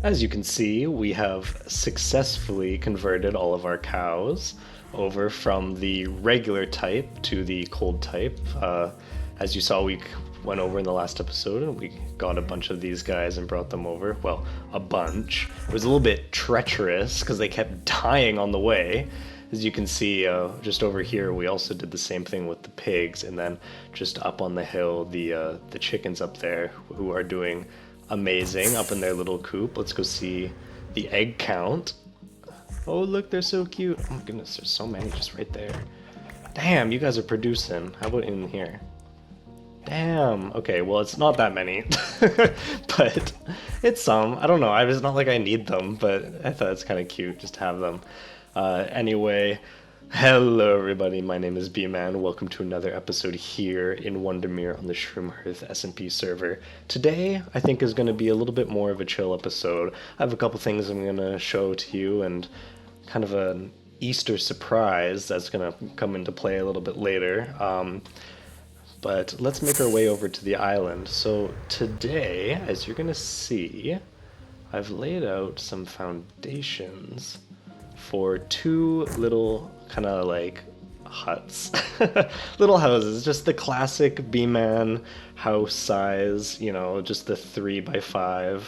As you can see, we have successfully converted all of our cows over from the regular type to the cold type. As you saw, we went over in the last episode and we got a bunch of these guys and brought them over. Well, a bunch. It was a little bit treacherous because they kept dying on the way. As you can see, just over here, we also did the same thing with the pigs, and then just up on the hill, the chickens up there who are doing amazing up in their little coop. Let's go see the egg count. Oh, look, they're so cute. Oh my goodness, there's so many just right there. Damn, you guys are producing. How about in here? Damn. Okay, well, it's not that many, but it's some. I don't know. It's not like I need them, but I thought it's kind of cute just to have them. Anyway, hello everybody. My name is B-Man. Welcome to another episode here in Wondermere on the Shroom Hearth SMP server. Today, I think is going to be a little bit more of a chill episode. I have a couple things I'm going to show to you and kind of an Easter surprise that's going to come into play a little bit later. But let's make our way over to the island. So today, as you're going to see, I've laid out some foundations for two little kind of like huts. Little houses, just the classic B-Man house size, you know, just the 3x5.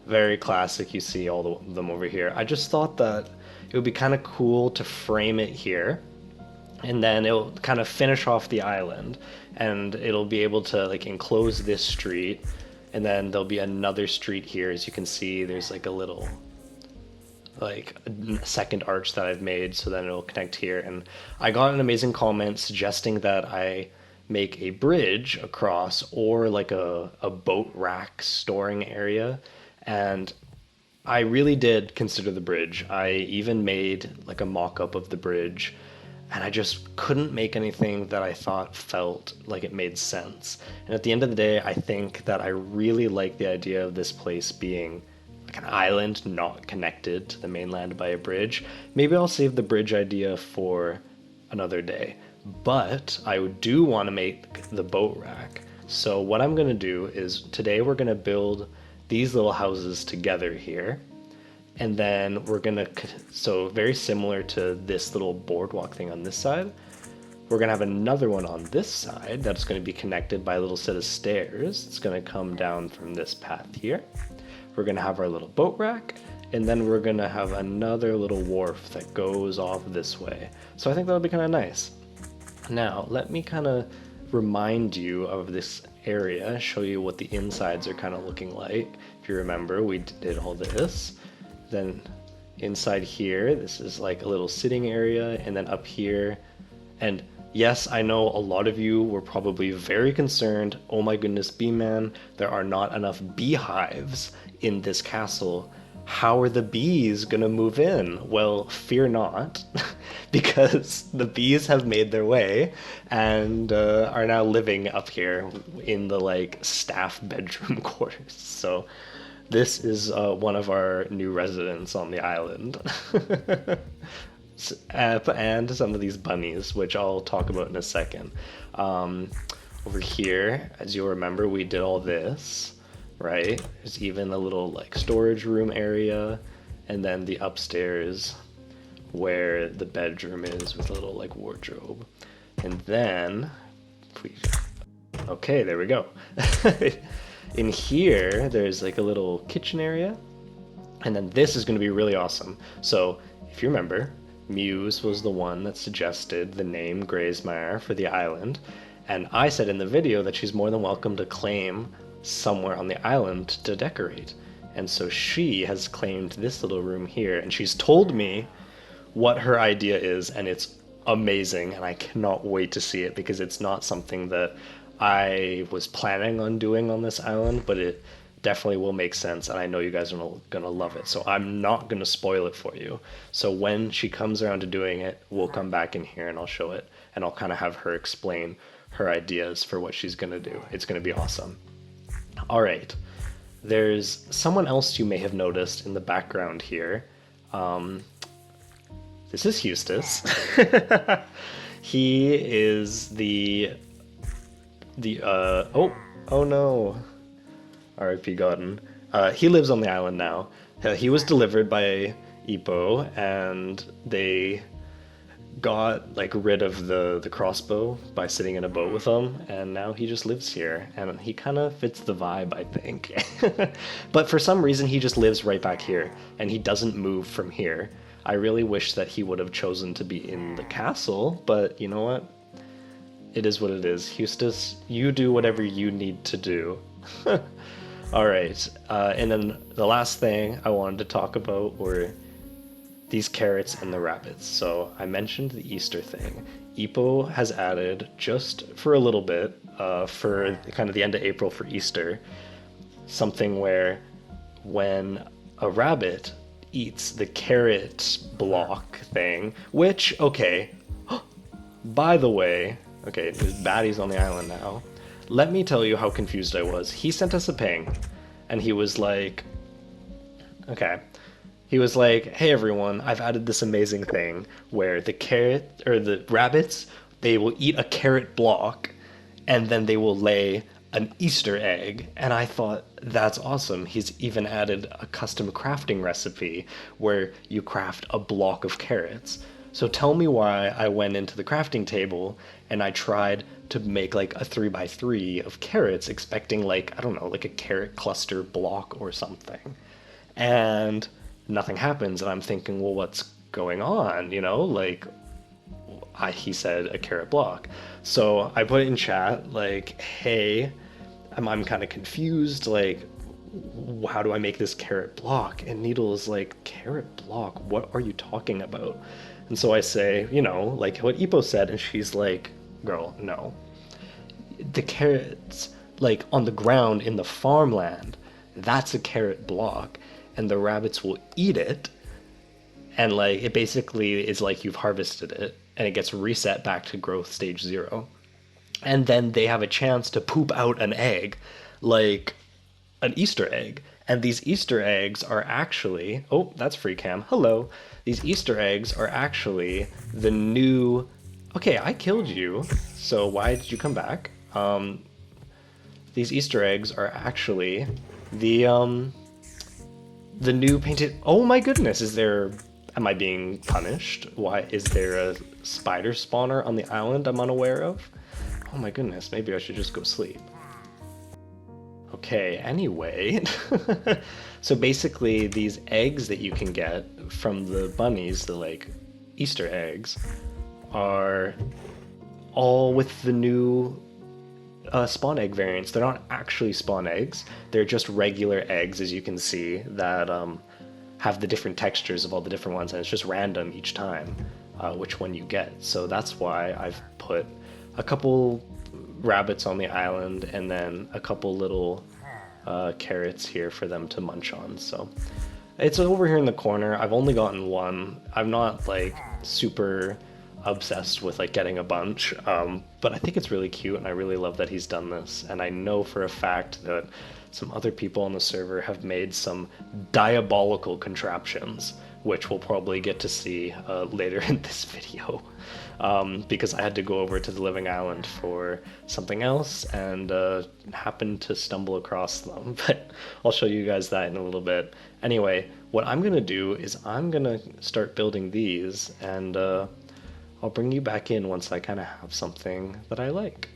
Very classic, you see all of them over here. I just thought that it would be kind of cool to frame it here, and then it'll kind of finish off the island, and it'll be able to like enclose this street, and then there'll be another street here. As you can see, there's like a little like a second arch that I've made, so then it'll connect here. And I got an amazing comment suggesting that I make a bridge across, or like a boat rack storing area, and I really did consider the bridge. I even made like a mock-up of the bridge, and I just couldn't make anything that I thought felt like it made sense. And at the end of the day, I think that I really like the idea of this place being like an island not connected to the mainland by a bridge. Maybe I'll save the bridge idea for another day, but I do want to make the boat rack. So what I'm going to do is today we're going to build these little houses together here, and then we're going to, so very similar to this little boardwalk thing on this side, we're going to have another one on this side that's going to be connected by a little set of stairs. It's going to come down from this path here. We're going to have our little boat rack, and then we're going to have another little wharf that goes off this way. So I think that'll be kind of nice. Now, let me kind of remind you of this area, show you what the insides are kind of looking like. If you remember, we did all this. Then inside here, this is like a little sitting area, and then up here, and yes, I know a lot of you were probably very concerned. Oh my goodness, B-Man, there are not enough beehives in this castle. How are the bees gonna move in? Well, fear not, because the bees have made their way and are now living up here in the like staff bedroom quarters. So this is one of our new residents on the island. And some of these bunnies, which I'll talk about in a second. Over here, as you'll remember, we did all this, right? There's even a little like storage room area, and then the upstairs where the bedroom is with a little like wardrobe. And then, okay, there we go. In here, there's like a little kitchen area, and then this is going to be really awesome. So if you remember, Muse was the one that suggested the name Graysmire for the island, and I said in the video that she's more than welcome to claim somewhere on the island to decorate. And so she has claimed this little room here, and she's told me what her idea is, and it's amazing, and I cannot wait to see it, because it's not something that I was planning on doing on this island, but it definitely will make sense, and I know you guys are gonna love it, so I'm not gonna spoil it for you. So when she comes around to doing it, we'll come back in here and I'll show it, and I'll kind of have her explain her ideas for what she's gonna do. It's gonna be awesome. All right, there's someone else you may have noticed in the background here. This is Eustace. He is the oh no, R.I.P. Godden. He lives on the island now, He was delivered by Ipo, and they got like rid of the crossbow by sitting in a boat with him, and now he just lives here, and he kind of fits the vibe, I think. But for some reason, he just lives right back here, and he doesn't move from here. I really wish that he would have chosen to be in the castle, but you know what? It is what it is. Eustace, you do whatever you need to do. All right, and then the last thing I wanted to talk about were these carrots and the rabbits. So I mentioned the Easter thing. Ipo has added, just for a little bit, for kind of the end of April for Easter, something where when a rabbit eats the carrot block thing, which, okay, by the way, okay, there's baddies on the island now. Let me tell you how confused I was. He sent us a ping, and he was like, okay. He was like, "Hey everyone, I've added this amazing thing where the carrot or the rabbits, they will eat a carrot block and then they will lay an Easter egg." And I thought, that's awesome. He's even added a custom crafting recipe where you craft a block of carrots. So tell me why I went into the crafting table and I tried to make like a 3 by 3 of carrots, expecting like, I don't know, like a carrot cluster block or something. And nothing happens, and I'm thinking, well, what's going on? Like, he said a carrot block. So I put it in chat, like, hey, I'm kind of confused, like, how do I make this carrot block? And Needle is like, carrot block? What are you talking about? And so I say, like what Ipo said, and she's like, girl, no. The carrots, like, on the ground in the farmland, that's a carrot block, and the rabbits will eat it, and like it basically is like you've harvested it and it gets reset back to growth stage 0, and then they have a chance to poop out an egg, like an Easter egg. And these Easter eggs are actually, oh, that's free cam, hello. These Easter eggs are actually the new, okay, I killed you, so why did you come back? These Easter eggs are actually the new painted. Oh my goodness, am I being punished? Why is there a spider spawner on the island I'm unaware of? Oh my goodness, maybe I should just go sleep. Okay, anyway. So basically these eggs that you can get from the bunnies, the like Easter eggs, are all with the new spawn egg variants. They're not actually spawn eggs. They're just regular eggs, as you can see, that have the different textures of all the different ones, and it's just random each time which one you get. So that's why I've put a couple rabbits on the island and then a couple little carrots here for them to munch on. So it's over here in the corner. I've only gotten one. I'm not like super obsessed with like getting a bunch, but I think it's really cute, and I really love that he's done this. And I know for a fact that some other people on the server have made some diabolical contraptions, which we'll probably get to see later in this video, because I had to go over to the Living Island for something else and happened to stumble across them. But I'll show you guys that in a little bit. Anyway, what I'm gonna do is I'm gonna start building these, and I'll bring you back in once I kind of have something that I like.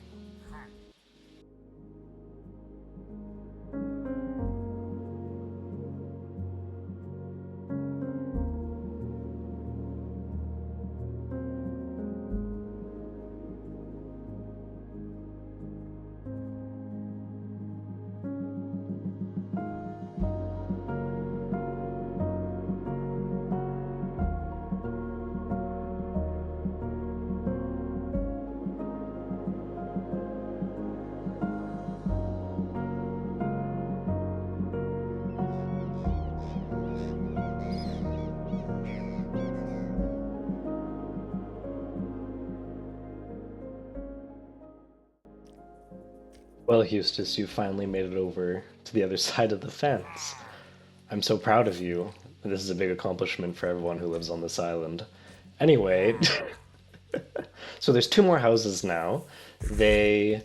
Well, Eustace, you finally made it over to the other side of the fence. I'm so proud of you. This is a big accomplishment for everyone who lives on this island. Anyway, so there's 2 more houses now. I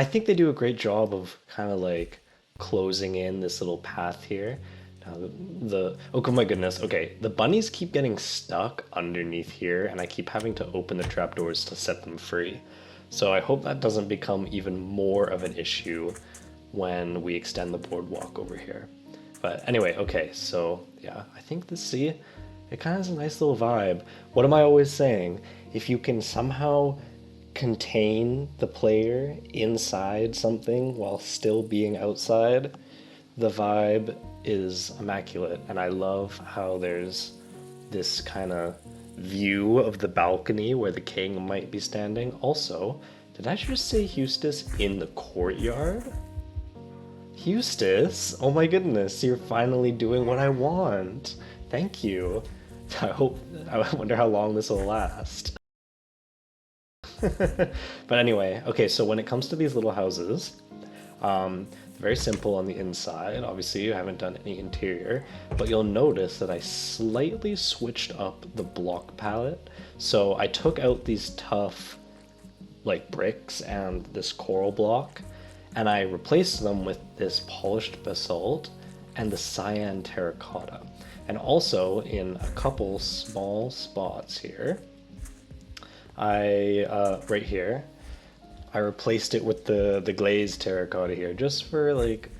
think they do a great job of kind of like closing in this little path here. Oh my goodness. Okay, the bunnies keep getting stuck underneath here, and I keep having to open the trapdoors to set them free. So I hope that doesn't become even more of an issue when we extend the boardwalk over here. But anyway, okay, so yeah, I think this, see, it kind of has a nice little vibe. What am I always saying? If you can somehow contain the player inside something while still being outside, the vibe is immaculate. And I love how there's this kind of view of the balcony where the king might be standing. Also, did I just say Eustace in the courtyard? Eustace, oh my goodness, you're finally doing what I want. Thank you. I wonder how long this will last. But anyway, okay, so when it comes to these little houses, very simple on the inside. Obviously, you haven't done any interior, but you'll notice that I slightly switched up the block palette. So I took out these tough, like, bricks and this coral block, and I replaced them with this polished basalt and the cyan terracotta. And also, in a couple small spots here, right here, I replaced it with the glazed terracotta here, just for like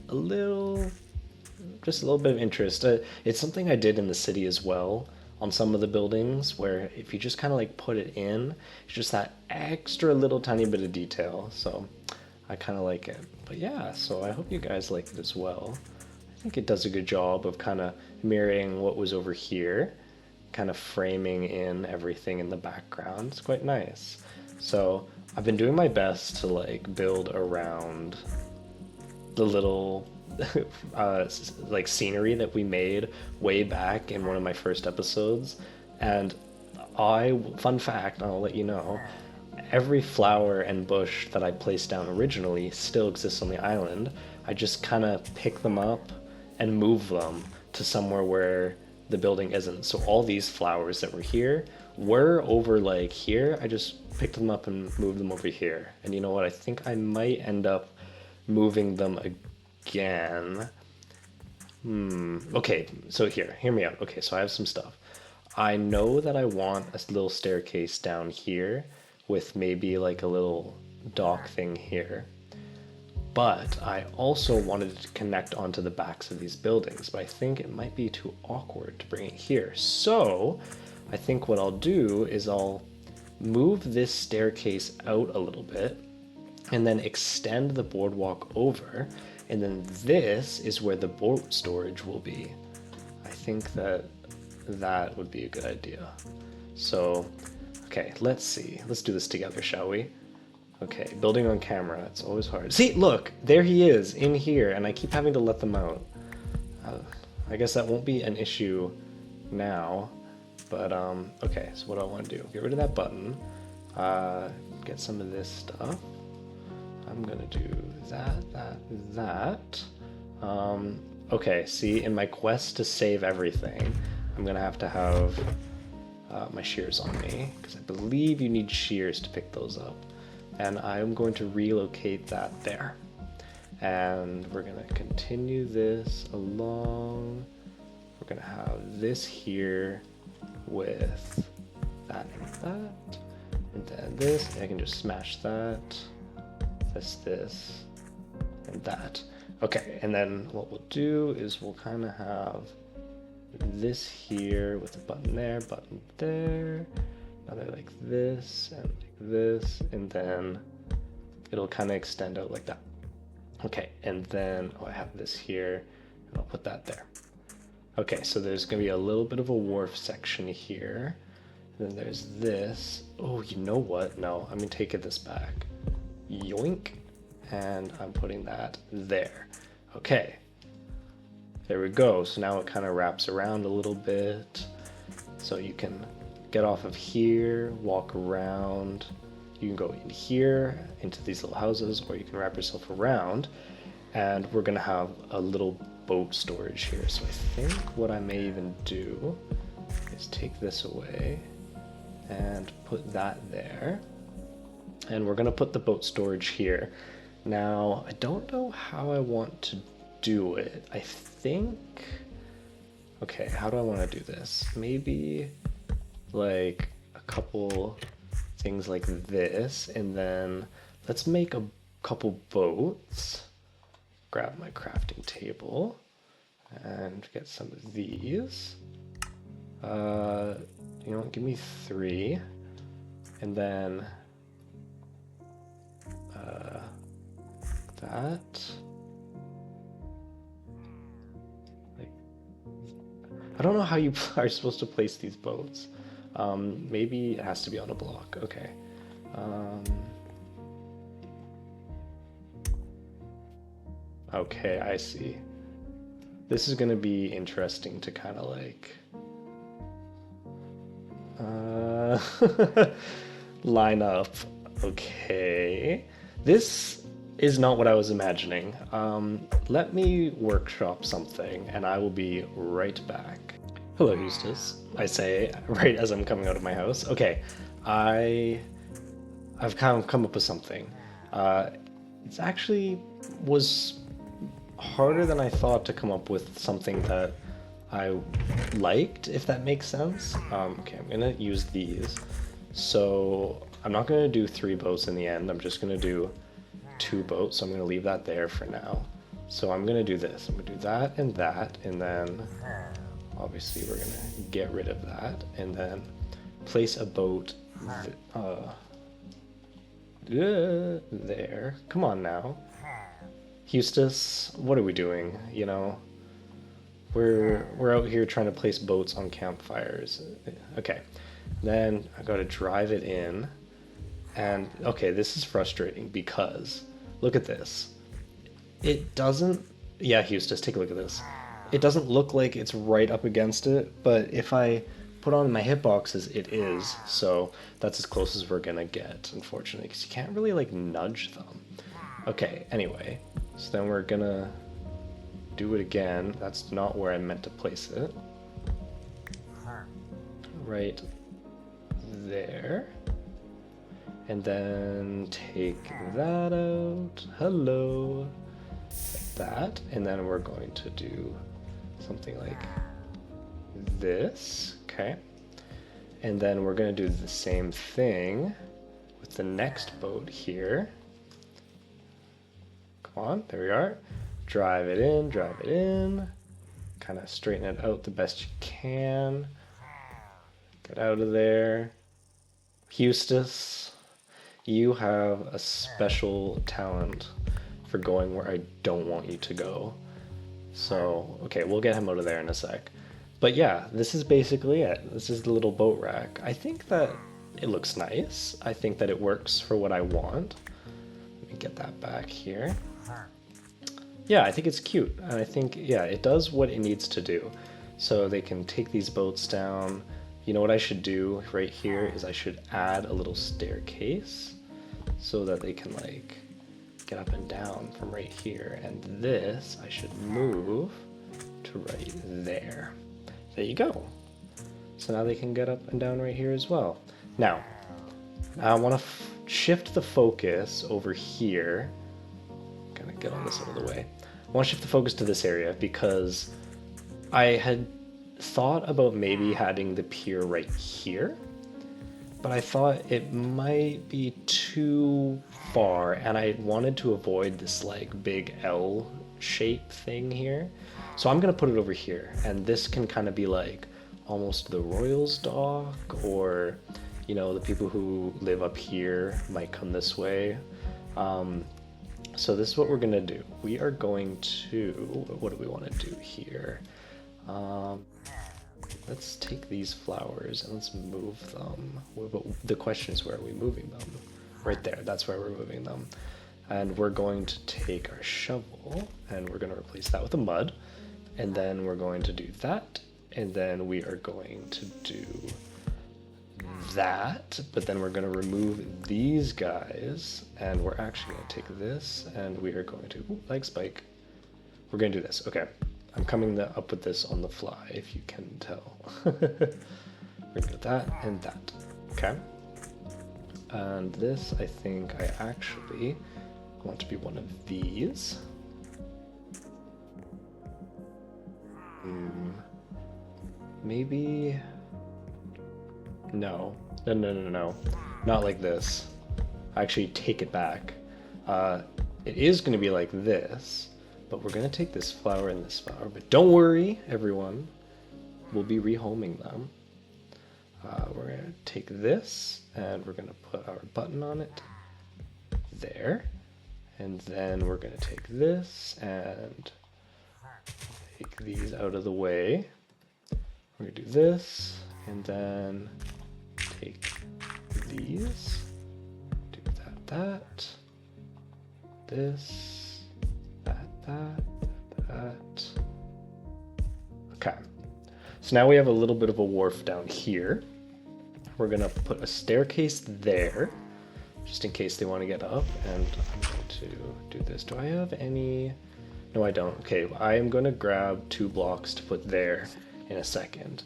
just a little bit of interest. It's something I did in the city as well on some of the buildings, where if you just kind of like put it in, it's just that extra little tiny bit of detail. So I kind of like it. But yeah, so I hope you guys like it as well. I think it does a good job of kind of mirroring what was over here, kind of framing in everything in the background. It's quite nice. So I've been doing my best to like build around the little like scenery that we made way back in one of my first episodes. And fun fact, I'll let you know, every flower and bush that I placed down originally still exists on the island. I just kind of pick them up and move them to somewhere where the building isn't. So all these flowers that were here were over like here. I just picked them up and moved them over here. And you know what? I think I might end up moving them again. Okay, so hear me out. Okay, so I have some stuff. I know that I want a little staircase down here with maybe like a little dock thing here. But I also wanted to connect onto the backs of these buildings, but I think it might be too awkward to bring it here. So I think what I'll do is I'll move this staircase out a little bit and then extend the boardwalk over, and then this is where the boat storage will be. I think that would be a good idea. So, okay, let's see. Let's do this together, shall we? Okay, building on camera, it's always hard. See, look, there he is, in here, and I keep having to let them out. I guess that won't be an issue now, but okay, so what do I want to do? Get rid of that button, get some of this stuff. I'm gonna do that. Okay, see, in my quest to save everything, I'm gonna have to have my shears on me, because I believe you need shears to pick those up. And I'm going to relocate that there. And we're gonna continue this along. We're gonna have this here with that and that. And then this, and I can just smash that. This, and that. Okay, and then what we'll do is we'll kind of have this here with a button there, another like this, and then it'll kind of extend out like that. Okay, and then I have this here, and I'll put that there. Okay, so there's gonna be a little bit of a wharf section here. And then there's this. Oh, you know what? No, I'm gonna take this back. Yoink, and I'm putting that there. Okay, there we go. So now it kind of wraps around a little bit, so you can get off of here, walk around. You can go in here into these little houses, or you can wrap yourself around, and we're gonna have a little boat storage here. So I think what I may even do is take this away and put that there. And we're gonna put the boat storage here. Now, I don't know how I want to do it. I think Okay, how do I want to do this? Maybe like a couple things like this, and then let's make a couple boats. Grab my crafting table and get some of these. You know what, give me 3. And then that. Like, I don't know how you are supposed to place these boats. Maybe it has to be on a block. Okay. Okay, I see. This is gonna be interesting to kind of like line up. Okay. This is not what I was imagining. Let me workshop something and I will be right back. Hello, Eustace. I say right as I'm coming out of my house. Okay, I've kind of come up with something. It's actually was harder than I thought to come up with something that I liked, if that makes sense. Okay, I'm gonna use these. So I'm not gonna do 3 boats in the end. I'm just gonna do 2 boats. So I'm gonna leave that there for now. So I'm gonna do this. I'm gonna do that, and then obviously we're gonna get rid of that, and then place a boat there. Come on now. Eustace, what are we doing? You know, we're out here trying to place boats on campfires. Okay, then I gotta drive it in, and okay, this is frustrating because look at this. It doesn't. Yeah, Eustace, take a look at this. It doesn't look like it's right up against it, but if I put on my hitboxes, it is. So that's as close as we're gonna get, unfortunately, because you can't really like nudge them. Okay, anyway, so then we're gonna do it again. That's not where I meant to place it. Right there. And then take that out. Hello. Like that. And then we're going to do something like this. Okay. And then we're going to do the same thing with the next boat here. Come on, there we are. Drive it in. Kind of straighten it out the best you can. Get out of there. Eustace, you have a special talent for going where I don't want you to go. So, okay, we'll get him out of there in a sec. But yeah, this is basically it. This is the little boat rack. I think that it looks nice. I think that it works for what I want. Let me get that back here. Yeah, I think it's cute. And I think, yeah, it does what it needs to do. So they can take these boats down. You know what I should do right here is I should add a little staircase so that they can like get up and down from right here. And this I should move to right there. There you go. So now they can get up and down right here as well. Now, I want to shift the focus over here. Gonna get on this out of the way. I want to shift the focus to this area because I had thought about maybe having the pier right here, but I thought it might be too far and I wanted to avoid this like big L shape thing here. So I'm gonna put it over here, and this can kind of be like almost the Royals dock, or you know, the people who live up here might come this way. So this is what we're gonna do. We are going to, what do we want to do here? Let's take these flowers and let's move them. But the question is, where are we moving them? Right there, that's where we're moving them. And we're going to take our shovel and we're going to replace that with a mud. And then we're going to do that. And then we are going to do that. But then we're going to remove these guys. And we're actually going to take this and we are going to, ooh, leg spike. We're going to do this. Okay. I'm coming up with this on the fly, if you can tell. We're going to do that and that. Okay. And this, I think I actually want to be one of these. maybe... No. No. Not like this. Actually, take it back. It is going to be like this, but we're going to take this flower and this flower. But don't worry, everyone. We'll be rehoming them. We're going to take this, and we're going to put our button on it. There. And then we're going to take this and take these out of the way. We're going to do this, and then take these, do that, this, that. Okay, so now we have a little bit of a wharf down here. We're gonna put a staircase there, just in case they want to get up, and I'm going to do this. Do I have any? No, I don't. Okay, I am going to grab 2 blocks to put there in a second.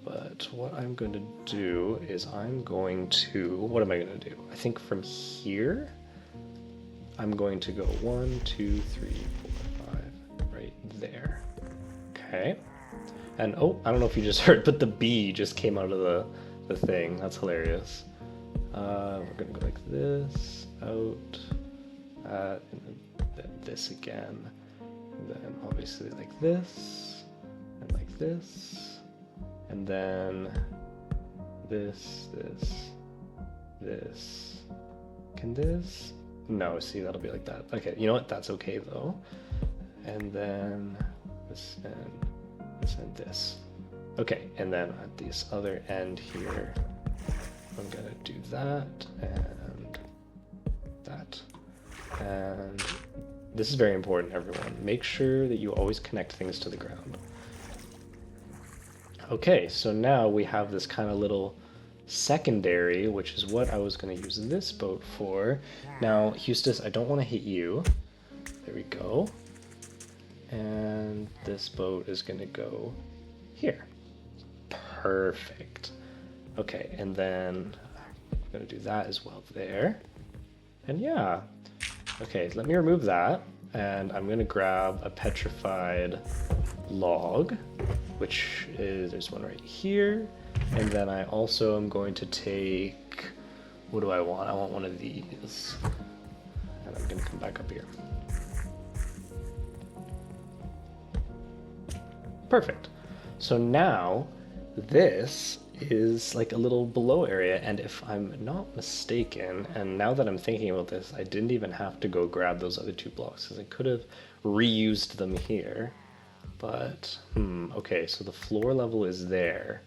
But what I'm going to do is I'm going to, what am I going to do? I think from here, I'm going to go 1, 2, 3, 4, 5, right there. Okay. And oh, I don't know if you just heard, but the bee just came out of the thing. That's hilarious. We're going to go like this, out, and then this again. And then obviously like this, and like this. And then this. Can this? No, see, that'll be like that. Okay, you know what? That's okay though. And then this and this. Okay, and then at this other end here, I'm gonna do that and that. And this is very important, everyone. Make sure that you always connect things to the ground. Okay, so now we have this kind of little secondary, which is what I was going to use this boat for. Now, Eustace, I don't want to hit you. There we go. And this boat is going to go here. Perfect. Okay, and then I'm going to do that as well there. And yeah. Okay, let me remove that. And I'm going to grab a petrified log, which is, there's one right here. And then I also am going to take, what do I want? I want one of these. And I'm going to come back up here. Perfect. So now this is like a little below area, and if I'm not mistaken, and now that I'm thinking about this, I didn't even have to go grab those other 2 blocks because I could have reused them here. But okay, so the floor level is there.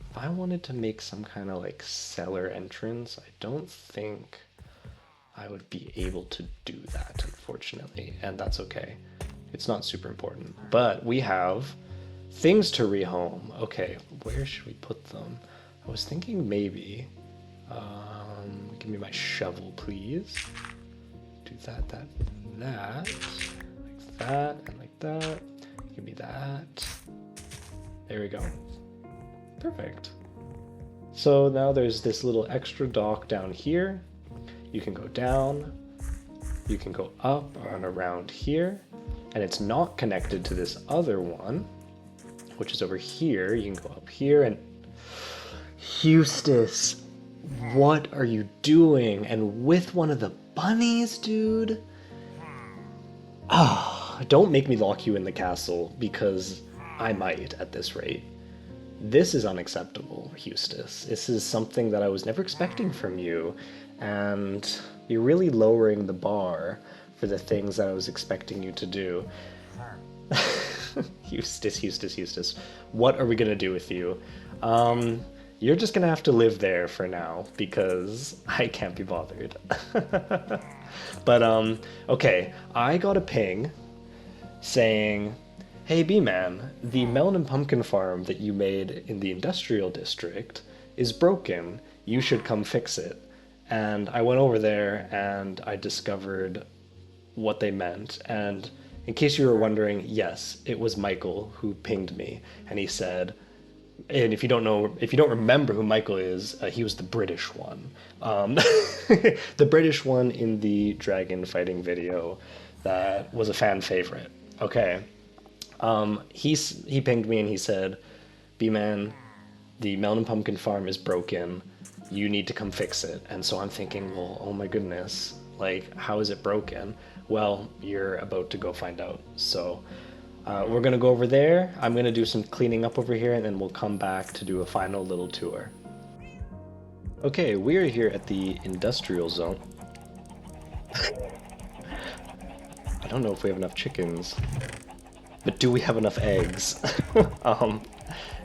If I wanted to make some kind of like cellar entrance, I don't think I would be able to do that, unfortunately, and that's okay. It's not super important, but we have things to rehome. Okay, where should we put them? I was thinking maybe, give me my shovel, please. Do that, like that, and like that. Give me that. There we go. Perfect. So now there's this little extra dock down here. You can go down, you can go up and around here, and it's not connected to this other one, which is over here. You can go up here and... Eustace, what are you doing? And with one of the bunnies, dude? Ah, don't make me lock you in the castle, because I might at this rate. This is unacceptable, Eustace. This is something that I was never expecting from you, and you're really lowering the bar for the things that I was expecting you to do. Eustace, what are we gonna do with you? You're just gonna have to live there for now, because I can't be bothered. But, okay, I got a ping saying, hey B-Man, the melon and pumpkin farm that you made in the industrial district is broken. You should come fix it. And I went over there and I discovered what they meant. And in case you were wondering, yes, it was Michael who pinged me. And he said, and if you don't remember who Michael is, he was the British one. The British one in the dragon fighting video that was a fan favorite. Okay. He pinged me and he said, B-Man, the melon and pumpkin farm is broken. You need to come fix it. And so I'm thinking, well, oh my goodness, like, how is it broken? Well, you're about to go find out. So we're going to go over there. I'm going to do some cleaning up over here, and then we'll come back to do a final little tour. Okay, we are here at the industrial zone. I don't know if we have enough chickens, but do we have enough eggs?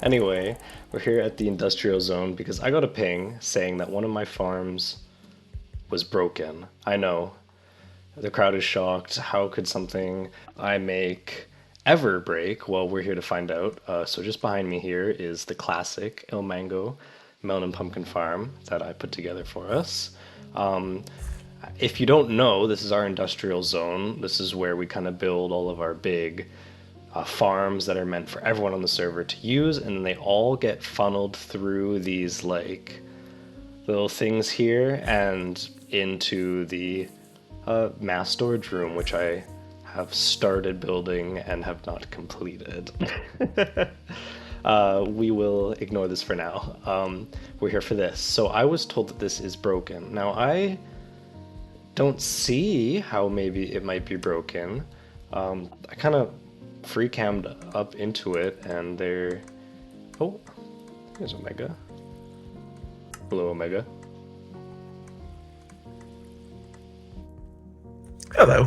Anyway, we're here at the industrial zone because I got a ping saying that one of my farms was broken. I know, the crowd is shocked. How could something I make ever break? Well, we're here to find out. So just behind me here is the classic El Mango melon and pumpkin farm that I put together for us. If you don't know, this is our industrial zone. This is where we kind of build all of our big farms that are meant for everyone on the server to use, and then they all get funneled through these like little things here and into the mass storage room, which I have started building and have not completed. We will ignore this for now. We're here for this. So I was told that this is broken. Now I don't see how maybe it might be broken. I kind of free cammed up into it, and there. Oh, there's Omega. Hello, Omega. Hello.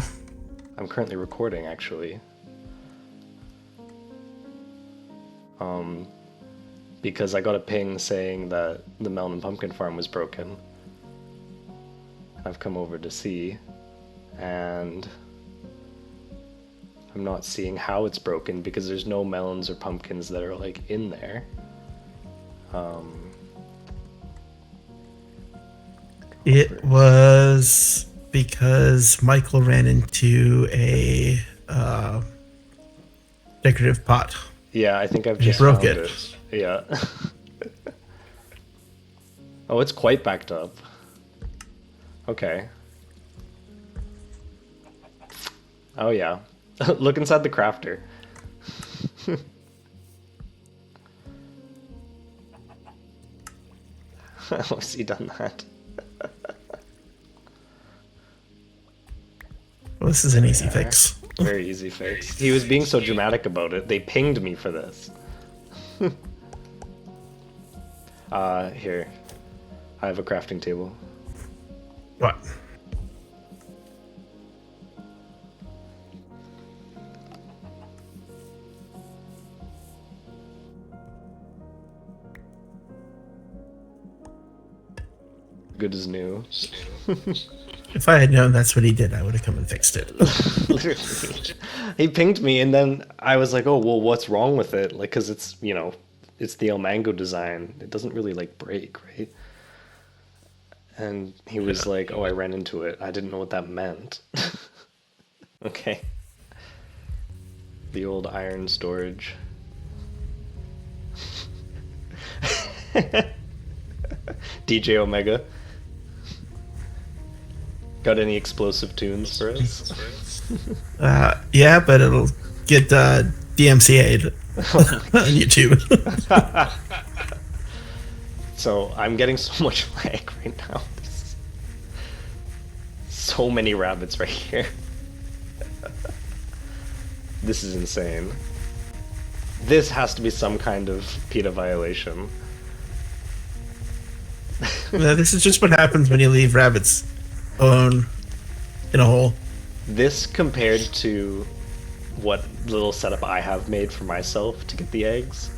I'm currently recording, actually. Because I got a ping saying that the melon and pumpkin farm was broken. I've come over to see, and I'm not seeing how it's broken because there's no melons or pumpkins that are like in there. It was because Michael ran into a decorative pot. Yeah, I think I've just broke found it. Yeah. Oh, it's quite backed up. Okay. Oh yeah. Look inside the crafter. How has he done that? Well, this is an easy fix. Very easy fix. He was being so dramatic about it. They pinged me for this. Here. I have a crafting table. What? Good as new. If I had known that's what he did, I would have come and fixed it. Literally. He pinged me, and then I was like, oh, well, what's wrong with it? Like, because it's, you know, it's the El Mango design. It doesn't really, like, break, right? And he was like, oh, I ran into it. I didn't know what that meant. Okay. The old iron storage. DJ Omega. Got any explosive tunes for us? Yeah, but it'll get DMCA'd on YouTube. So I'm getting so much lag right now. So many rabbits right here. This is insane. This has to be some kind of PETA violation. No, this is just what happens when you leave rabbits alone in a hole. This compared to what little setup I have made for myself to get the eggs,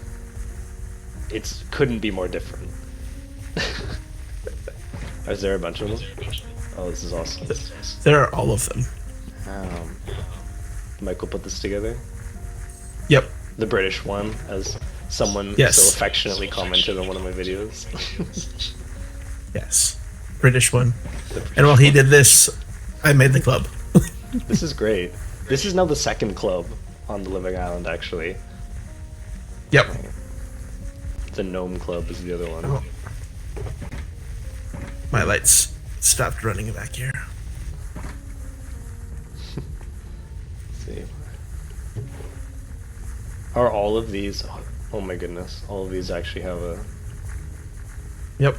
it couldn't be more different. Is there a bunch of them? Oh, this is awesome. There are all of them. Michael put this together? Yep. The British one, as someone Yes. so affectionately commented on one of my videos. Yes. British one. And while he did this, I made the club. This is great. This is now the second club on the Living Island, actually. Yep. The Gnome Club is the other one. Oh. My lights stopped running back here. Let's see. Are all of these... Oh my goodness. All of these actually have a... Yep.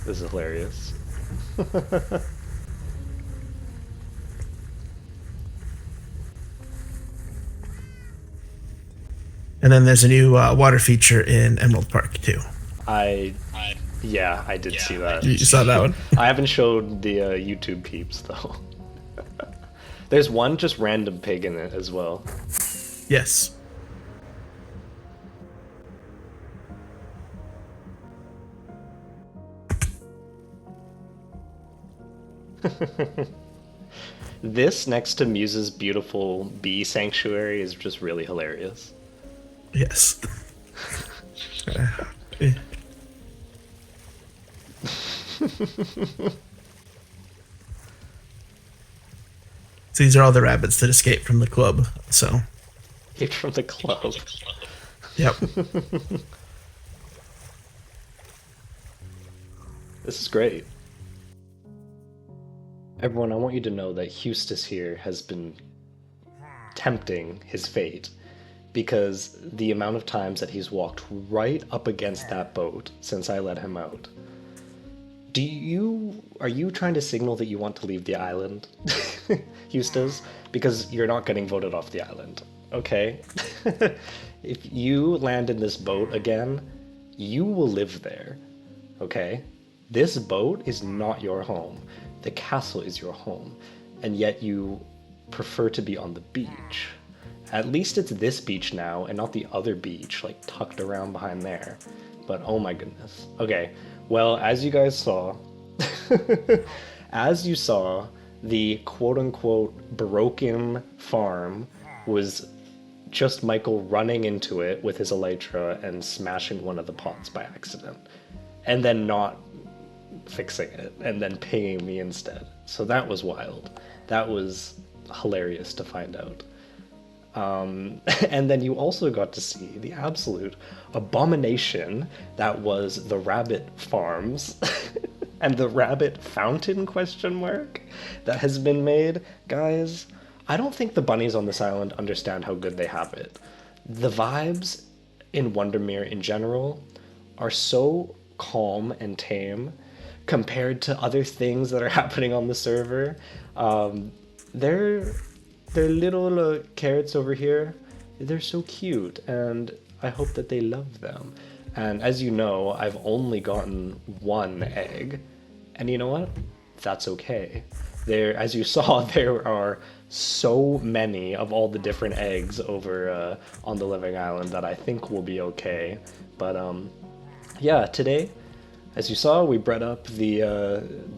This is hilarious. And then there's a new water feature in Emerald Park too. I... Yeah, I did see that. You saw that one? I haven't showed the YouTube peeps, though. There's one just random pig in it as well. Yes. This next to Muse's beautiful bee sanctuary is just really hilarious. Yes. So these are all the rabbits that escaped from the club. So. Hit from the club. Yep. This is great. Everyone, I want you to know that Eustace here has been tempting his fate because the amount of times that he's walked right up against that boat since I let him out. Are you trying to signal that you want to leave the island, Eustace? Because you're not getting voted off the island, okay? If you land in this boat again, you will live there, okay? This boat is not your home. The castle is your home, and yet you prefer to be on the beach. At least it's this beach now, and not the other beach, like tucked around behind there. But oh my goodness. Okay, well, as you guys saw, as you saw, the quote-unquote broken farm was just Michael running into it with his elytra and smashing one of the pots by accident. And then not fixing it, and then pinging me instead. So that was wild. That was hilarious to find out. And then you also got to see the absolute abomination that was the rabbit farms and the rabbit fountain question mark that has been made. Guys, I don't think the bunnies on this island understand how good they have it. The vibes in Wondermere in general are so calm and tame compared to other things that are happening on the server. They're little carrots over here. They're so cute, and I hope that they love them. And as you know, I've only gotten one egg, and you know what? That's okay. There, as you saw, there are so many of all the different eggs over on the living island that I think will be okay. But yeah, today, as you saw, we bred up the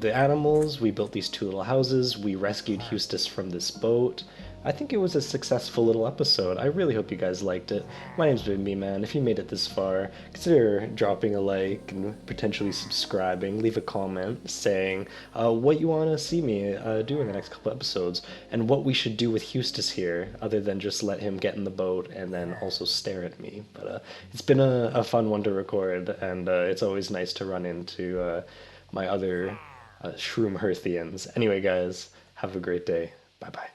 animals. We built these two little houses. We rescued Eustace from this boat. I think it was a successful little episode. I really hope you guys liked it. My name's been me, man. If you made it this far, consider dropping a like and potentially subscribing. Leave a comment saying what you want to see me do in the next couple episodes, and what we should do with Eustace here, other than just let him get in the boat and then also stare at me. But it's been a fun one to record, and it's always nice to run into my other Shroom Hearthians. Anyway, guys, have a great day. Bye-bye.